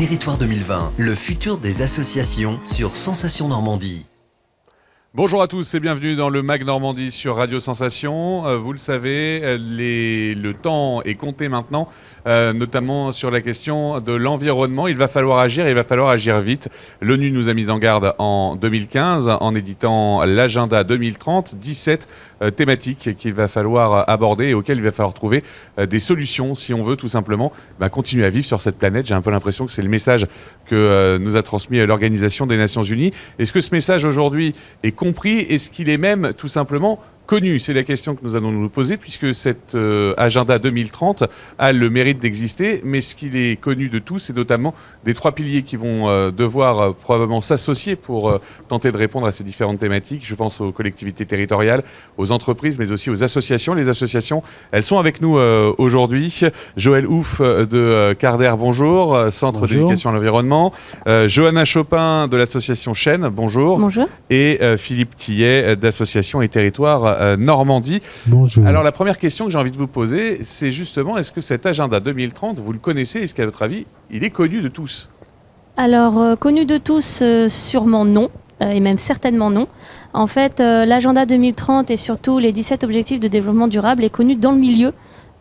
Territoire 2020, le futur des associations sur Sensation Normandie. Bonjour à tous et bienvenue dans le MAG Normandie sur Radio Sensation. Vous le savez, le temps est compté maintenant, notamment sur la question de l'environnement. Il va falloir agir vite. L'ONU nous a mis en garde en 2015 en éditant l'agenda 2030, 17 thématiques qu'il va falloir aborder et auxquelles il va falloir trouver des solutions si on veut tout simplement continuer à vivre sur cette planète. J'ai un peu l'impression que c'est le message que nous a transmis l'Organisation des Nations Unies. Est-ce que ce message aujourd'hui est compris? Est-ce qu'il est même tout simplement connu? C'est la question que nous allons nous poser puisque cet agenda 2030 a le mérite d'exister, mais ce qu'il est connu de tous, c'est notamment des trois piliers qui vont devoir probablement s'associer pour tenter de répondre à ces différentes thématiques. Je pense aux collectivités territoriales, aux entreprises, mais aussi aux associations. Les associations, elles sont avec nous aujourd'hui. Joël Ouf de Carder, bonjour, Centre d'éducation à l'environnement. Johanna Chopin de l'association Chêne, bonjour. Bonjour. Et Philippe Tillet d'Association et Territoire Normandie. Bonjour. Alors la première question que j'ai envie de vous poser, c'est justement, est-ce que cet agenda 2030, vous le connaissez? Est-ce qu'à votre avis, il est connu de tous? Alors, connu de tous, sûrement non, et même certainement non. En fait, l'agenda 2030 et surtout les 17 objectifs de développement durable est connu dans le milieu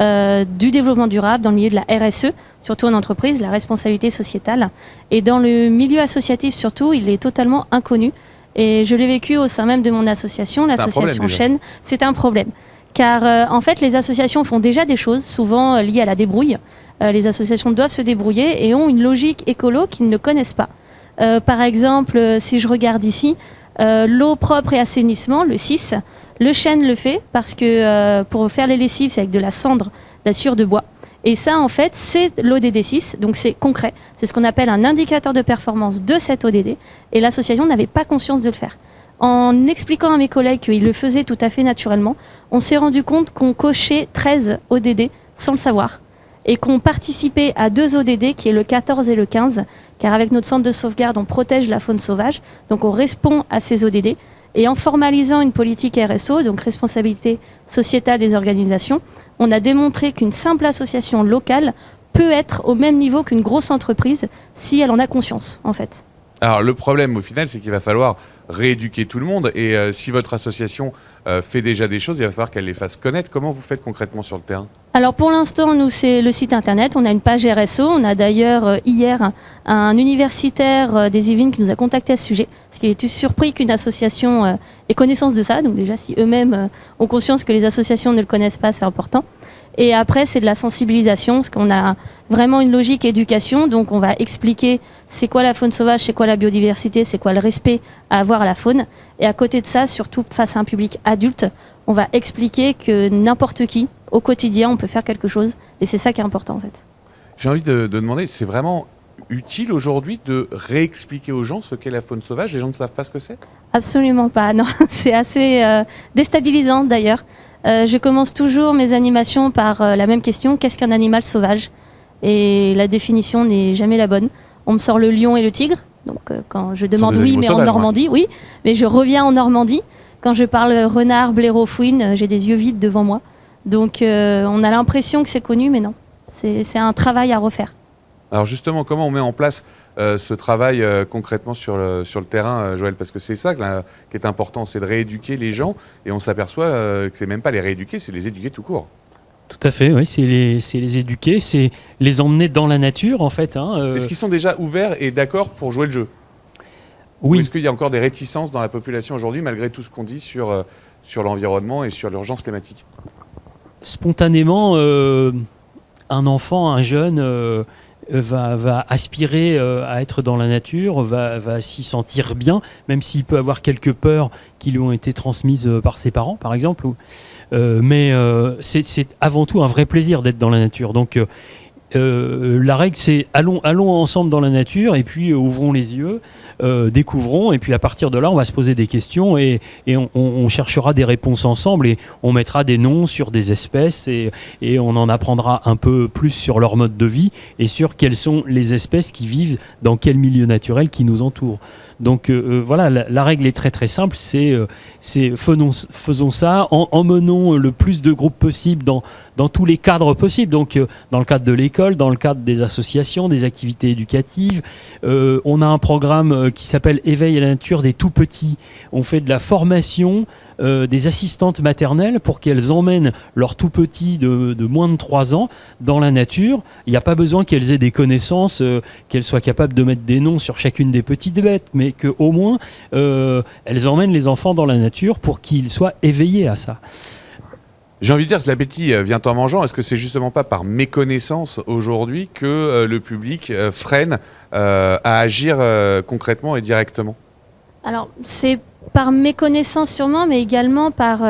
du développement durable, dans le milieu de la RSE, surtout en entreprise, la responsabilité sociétale. Et dans le milieu associatif surtout, il est totalement inconnu. Et je l'ai vécu au sein même de mon association, l'association Chêne. C'est un problème. Car en fait, les associations font déjà des choses, souvent liées à la débrouille. Les associations doivent se débrouiller et ont une logique écolo qu'ils ne connaissent pas. Par exemple, si je regarde ici, l'eau propre et assainissement, le SIS, le Chêne le fait parce que pour faire les lessives, c'est avec de la cendre, la sciure de bois. Et ça, en fait, c'est l'ODD 6, donc c'est concret. C'est ce qu'on appelle un indicateur de performance de cet ODD. Et l'association n'avait pas conscience de le faire. En expliquant à mes collègues qu'ils le faisaient tout à fait naturellement, on s'est rendu compte qu'on cochait 13 ODD sans le savoir. Et qu'on participait à 2 ODD, qui est le 14 et le 15, car avec notre centre de sauvegarde, on protège la faune sauvage. Donc on répond à ces ODD. Et en formalisant une politique RSO, donc responsabilité sociétale des organisations, on a démontré qu'une simple association locale peut être au même niveau qu'une grosse entreprise si elle en a conscience, en fait. Alors le problème au final, c'est qu'il va falloir rééduquer tout le monde et si votre association fait déjà des choses, il va falloir qu'elle les fasse connaître. Comment vous faites concrètement sur le terrain? Alors pour l'instant, nous c'est le site internet, on a une page RSO, on a d'ailleurs hier un universitaire des Yvelines qui nous a contacté à ce sujet, parce qu'il était surpris qu'une association ait connaissance de ça, donc déjà si eux-mêmes ont conscience que les associations ne le connaissent pas, c'est important. Et après, c'est de la sensibilisation, parce qu'on a vraiment une logique éducation. Donc, on va expliquer c'est quoi la faune sauvage, c'est quoi la biodiversité, c'est quoi le respect à avoir à la faune. Et à côté de ça, surtout face à un public adulte, on va expliquer que n'importe qui, au quotidien, on peut faire quelque chose. Et c'est ça qui est important, en fait. J'ai envie de demander, c'est vraiment utile aujourd'hui de réexpliquer aux gens ce qu'est la faune sauvage? Les gens ne savent pas ce que c'est? Absolument pas, non. C'est assez déstabilisant, d'ailleurs. Je commence toujours mes animations par la même question, qu'est-ce qu'un animal sauvage? Et la définition n'est jamais la bonne. On me sort le lion et le tigre, donc quand je demande oui, mais sauvages, en Normandie, oui, mais je reviens en Normandie. Quand je parle renard, blaireau, fouine, j'ai des yeux vides devant moi. Donc on a l'impression que c'est connu, mais non, c'est un travail à refaire. Alors justement, comment on met en place ce travail concrètement sur le terrain, Joël? Parce que c'est ça qui est important, c'est de rééduquer les gens, et on s'aperçoit que c'est même pas les rééduquer, c'est les éduquer tout court. Tout à fait, oui, c'est les éduquer, c'est les emmener dans la nature en fait. Est-ce qu'ils sont déjà ouverts et d'accord pour jouer le jeu? Oui. Ou est-ce qu'il y a encore des réticences dans la population aujourd'hui, malgré tout ce qu'on dit sur l'environnement et sur l'urgence climatique? Spontanément, un enfant, un jeune va aspirer à être dans la nature, va s'y sentir bien, même s'il peut avoir quelques peurs qui lui ont été transmises par ses parents, par exemple. Mais c'est avant tout un vrai plaisir d'être dans la nature. Donc la règle, c'est allons ensemble dans la nature et puis ouvrons les yeux, découvrons, et puis à partir de là, on va se poser des questions et on cherchera des réponses ensemble et on mettra des noms sur des espèces et on en apprendra un peu plus sur leur mode de vie et sur quelles sont les espèces qui vivent dans quel milieu naturel qui nous entoure. Donc voilà, la règle est très très simple, c'est faisons ça, emmenons le plus de groupes possible dans tous les cadres possibles. Donc, dans le cadre de l'école, dans le cadre des associations, des activités éducatives. On a un programme qui s'appelle Éveil à la nature des tout petits. On fait de la formation des assistantes maternelles pour qu'elles emmènent leurs tout petits de moins de 3 ans dans la nature. Il n'y a pas besoin qu'elles aient des connaissances, qu'elles soient capables de mettre des noms sur chacune des petites bêtes, mais qu'au moins elles emmènent les enfants dans la nature pour qu'ils soient éveillés à ça. J'ai envie de dire que l'appétit vient en mangeant. Est-ce que c'est justement pas par méconnaissance aujourd'hui que le public freine à agir concrètement et directement ? Alors, c'est par méconnaissance sûrement, mais également par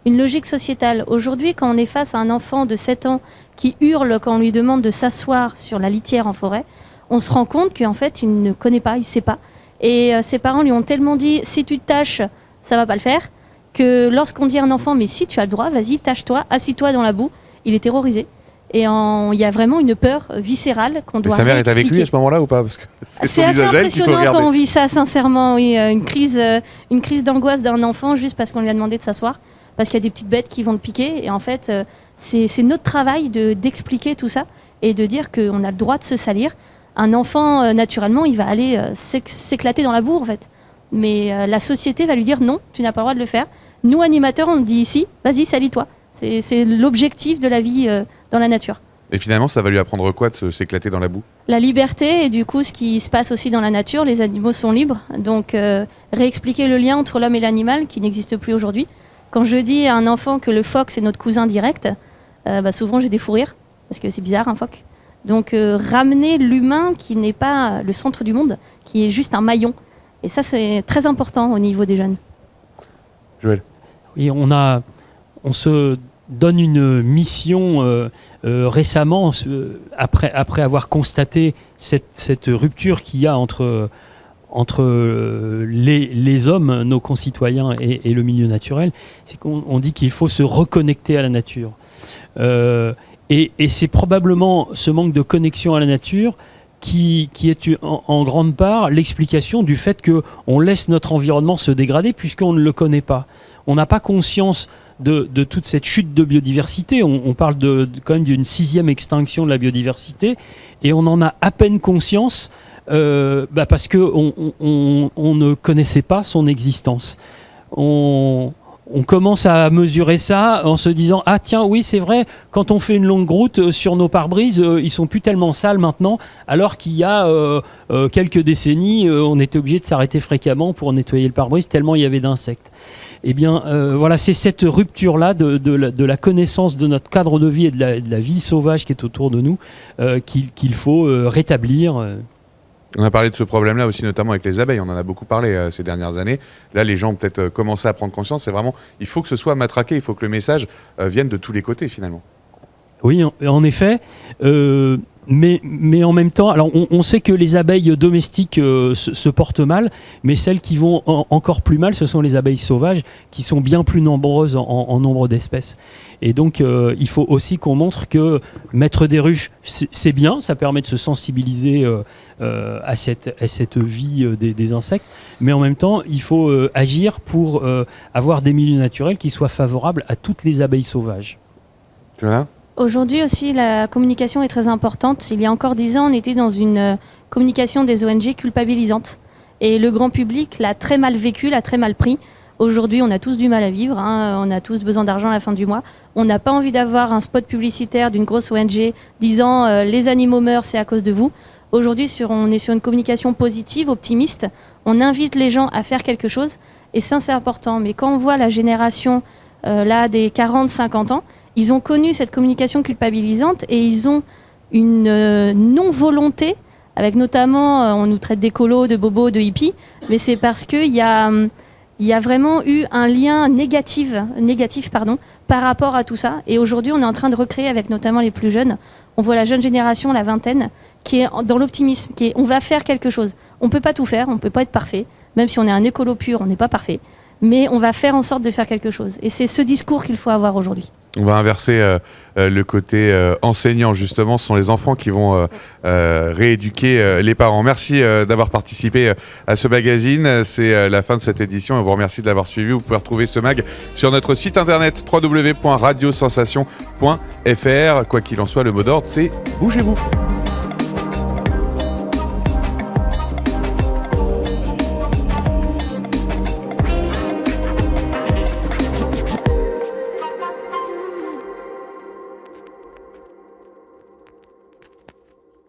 une logique sociétale. Aujourd'hui, quand on est face à un enfant de 7 ans qui hurle quand on lui demande de s'asseoir sur la litière en forêt, on se rend compte qu'en fait, il ne connaît pas, il ne sait pas. Et ses parents lui ont tellement dit « si tu te tâches, ça ne va pas le faire », que lorsqu'on dit à un enfant « mais si, tu as le droit, vas-y, tâche-toi, assis-toi dans la boue », il est terrorisé. Et il y a vraiment une peur viscérale qu'on doit réexpliquer. Sa mère est avec lui à ce moment-là ou pas? Parce que c'est assez impressionnant quand on vit ça, sincèrement. Oui, une crise d'angoisse d'un enfant juste parce qu'on lui a demandé de s'asseoir, parce qu'il y a des petites bêtes qui vont le piquer. Et en fait, c'est notre travail d'expliquer tout ça et de dire qu'on a le droit de se salir. Un enfant, naturellement, il va aller s'éclater dans la boue, en fait. Mais la société va lui dire non, tu n'as pas le droit de le faire. Nous, animateurs, on dit ici, vas-y, salis-toi. C'est l'objectif de la vie dans la nature. Et finalement, ça va lui apprendre quoi de s'éclater dans la boue? La liberté et du coup, ce qui se passe aussi dans la nature, les animaux sont libres. Donc, réexpliquer le lien entre l'homme et l'animal qui n'existe plus aujourd'hui. Quand je dis à un enfant que le phoque, c'est notre cousin direct, souvent j'ai des fous rires, parce que c'est bizarre un phoque. Donc, ramener l'humain qui n'est pas le centre du monde, qui est juste un maillon. Et ça, c'est très important au niveau des jeunes. Joël. Oui, on se donne une mission récemment, après avoir constaté cette rupture qu'il y a entre les hommes, nos concitoyens, et le milieu naturel. C'est qu'on dit qu'il faut se reconnecter à la nature. Et c'est probablement ce manque de connexion à la nature qui est en grande part l'explication du fait qu'on laisse notre environnement se dégrader puisqu'on ne le connaît pas. On n'a pas conscience de toute cette chute de biodiversité. On parle quand même d'une 6e extinction de la biodiversité et on en a à peine conscience parce qu'on ne connaissait pas son existence. On commence à mesurer ça en se disant « Ah tiens, oui, c'est vrai, quand on fait une longue route sur nos pare-brises, ils sont plus tellement sales maintenant, alors qu'il y a quelques décennies, on était obligé de s'arrêter fréquemment pour nettoyer le pare-brise tellement il y avait d'insectes. » Eh bien, voilà, c'est cette rupture-là de la connaissance de notre cadre de vie et de la vie sauvage qui est autour de nous qu'il faut rétablir. On a parlé de ce problème-là aussi, notamment avec les abeilles. On en a beaucoup parlé ces dernières années. Là, les gens ont peut-être commencé à prendre conscience. C'est vraiment, il faut que ce soit matraqué, il faut que le message vienne de tous les côtés, finalement. Oui, en effet. Mais en même temps, alors on sait que les abeilles domestiques se portent mal, mais celles qui vont encore plus mal, ce sont les abeilles sauvages, qui sont bien plus nombreuses en nombre d'espèces. Et donc, il faut aussi qu'on montre que mettre des ruches, c'est bien, ça permet de se sensibiliser à cette vie des insectes, mais en même temps, il faut agir pour avoir des milieux naturels qui soient favorables à toutes les abeilles sauvages. Tu vois ? Aujourd'hui aussi, la communication est très importante. Il y a encore 10 ans, on était dans une communication des ONG culpabilisante. Et le grand public l'a très mal vécu, l'a très mal pris. Aujourd'hui, on a tous du mal à vivre, on a tous besoin d'argent à la fin du mois. On n'a pas envie d'avoir un spot publicitaire d'une grosse ONG disant « les animaux meurent, c'est à cause de vous ». Aujourd'hui, on est sur une communication positive, optimiste. On invite les gens à faire quelque chose. Et ça, c'est important. Mais quand on voit la génération là, des 40-50 ans, ils ont connu cette communication culpabilisante et ils ont une non-volonté, avec notamment, on nous traite d'écolos, de bobos, de hippies, mais c'est parce qu'il y a vraiment eu un lien négatif par rapport à tout ça. Et aujourd'hui, on est en train de recréer avec notamment les plus jeunes. On voit la jeune génération, la vingtaine, qui est dans l'optimisme, on va faire quelque chose. On ne peut pas tout faire, on ne peut pas être parfait. Même si on est un écolo pur, on n'est pas parfait. Mais on va faire en sorte de faire quelque chose. Et c'est ce discours qu'il faut avoir aujourd'hui. On va inverser le côté enseignant, justement. Ce sont les enfants qui vont rééduquer les parents. Merci d'avoir participé à ce magazine. C'est la fin de cette édition. On vous remercie de l'avoir suivi. Vous pouvez retrouver ce mag sur notre site internet www.radiosensation.fr. Quoi qu'il en soit, le mot d'ordre, c'est bougez-vous.